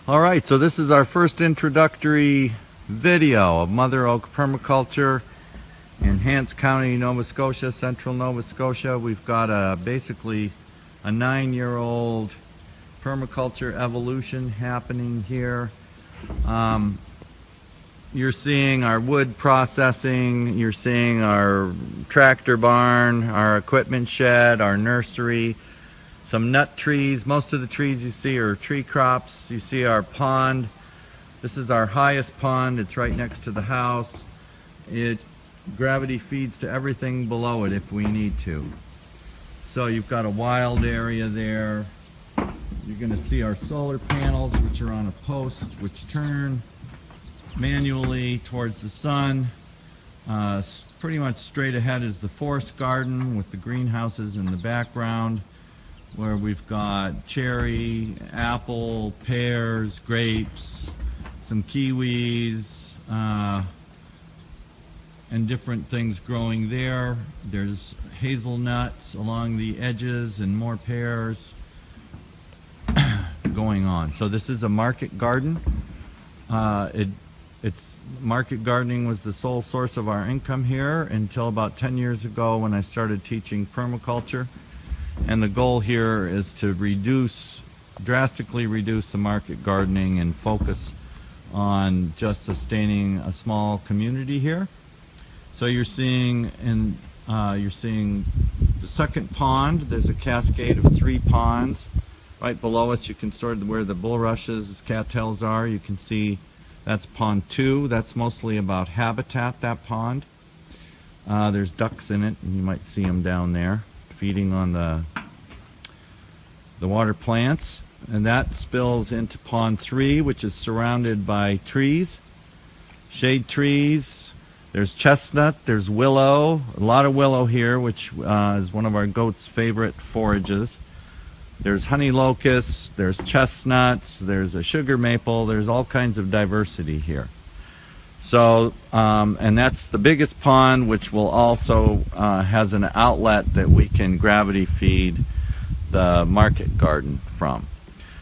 All right, so this is our first introductory video of Mother Oak Permaculture in Hants County, Nova Scotia, central Nova Scotia. We've got basically a 9-year-old permaculture evolution happening here. You're seeing our wood processing, you're seeing our tractor barn, our equipment shed, our nursery, some nut trees. Most of the trees you see are tree crops. You see our pond. This is our highest pond. It's right next to the house. Gravity feeds to everything below it if we need to. So you've got a wild area there. You're going to see our solar panels, which are on a post, which turn manually towards the sun. Pretty much straight ahead is the forest garden with the greenhouses in the background, where we've got cherry, apple, pears, grapes, some kiwis, and different things growing there. There's hazelnuts along the edges and more pears going on. So this is a market garden. Market gardening was the sole source of our income here until about 10 years ago when I started teaching permaculture. And the goal here is to drastically reduce the market gardening and focus on just sustaining a small community here. So you're seeing the second pond. There's a cascade of 3 ponds. Right below us you can sort of where the bulrushes, cattails are. You can see that's pond 2. That's mostly about habitat, that pond. There's ducks in it, and you might see them down there feeding on the water plants. And that spills into pond 3, which is surrounded by trees, shade trees. There's chestnut, there's willow, a lot of willow here, which is one of our goats' favorite forages. There's honey locusts, there's chestnuts, there's a sugar maple, there's all kinds of diversity here. So, and that's the biggest pond, which will also has an outlet that we can gravity feed the market garden from.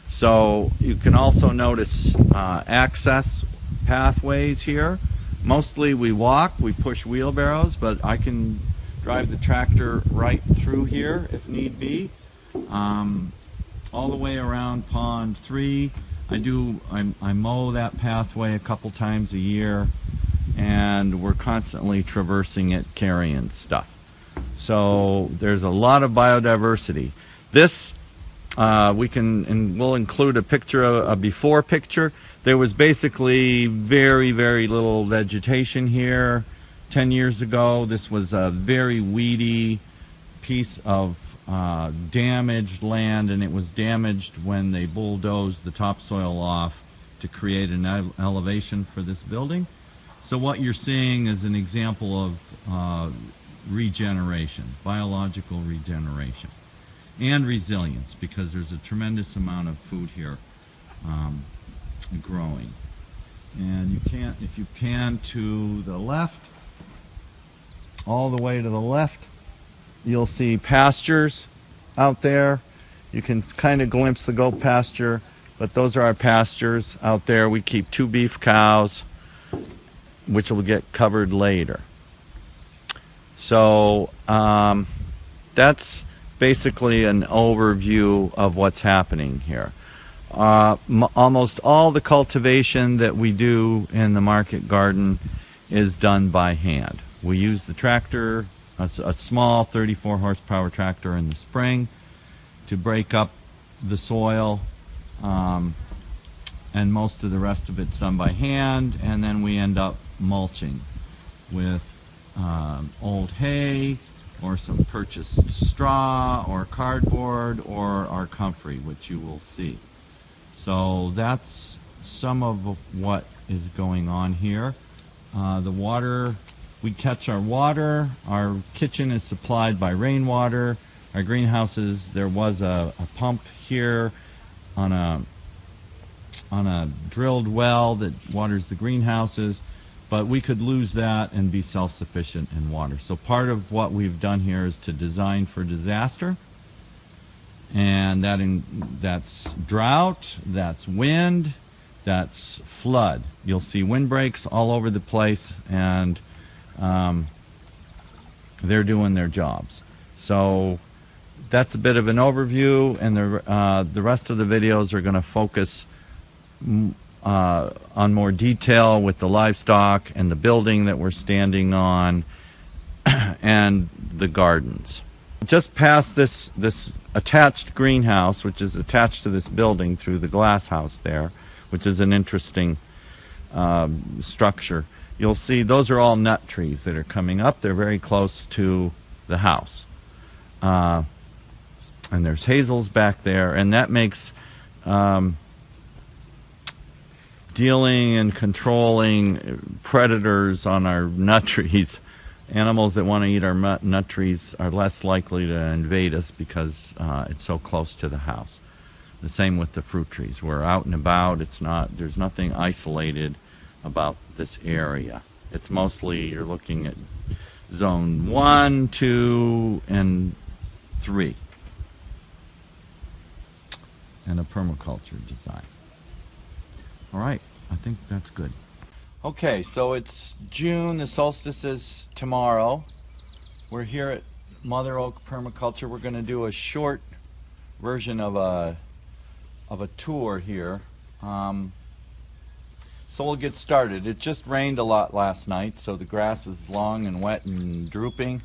So you can also notice access pathways here. Mostly we walk, we push wheelbarrows, but I can drive the tractor right through here if need be. All the way around pond 3. I mow that pathway a couple times a year, and we're constantly traversing it, carrying stuff. So there's a lot of biodiversity. This we'll include a picture, a before picture. There was basically very, very little vegetation here 10 years ago. This was a very weedy piece of damaged land, and it was damaged when they bulldozed the topsoil off to create an elevation for this building. So what you're seeing is an example of regeneration, biological regeneration, and resilience, because there's a tremendous amount of food here growing. And if you pan to the left, all the way to the left, you'll see pastures out there. You can kind of glimpse the goat pasture, but those are our pastures out there. We keep 2 beef cows, which will get covered later. So that's basically an overview of what's happening here. Almost all the cultivation that we do in the market garden is done by hand. We use the tractor, a small 34 horsepower tractor in the spring, to break up the soil, and most of the rest of it's done by hand, and then we end up mulching with old hay or some purchased straw or cardboard or our comfrey, which you will see. So that's some of what is going on here. The water, we catch our water. Our kitchen is supplied by rainwater. Our greenhouses, there was a pump here on a drilled well that waters the greenhouses, but we could lose that and be self-sufficient in water. So part of what we've done here is to design for disaster, and that's drought, that's wind, that's flood. You'll see windbreaks all over the place, and they're doing their jobs. So that's a bit of an overview, and the rest of the videos are going to focus on more detail with the livestock and the building that we're standing on and the gardens. Just past this attached greenhouse, which is attached to this building through the glass house there, which is an interesting structure, you'll see those are all nut trees that are coming up. They're very close to the house. And there's hazels back there, and that makes dealing and controlling predators on our nut trees, animals that want to eat our nut trees, are less likely to invade us because it's so close to the house. The same with the fruit trees. We're out and about. There's nothing isolated about this area. It's mostly, you're looking at zone 1, 2, and 3, and a permaculture design. All right, I think that's good. Okay, so it's June, the solstice is tomorrow. We're here at Mother Oak Permaculture. We're going to do a short version of a tour here. So we'll get started. It just rained a lot last night, so the grass is long and wet and drooping.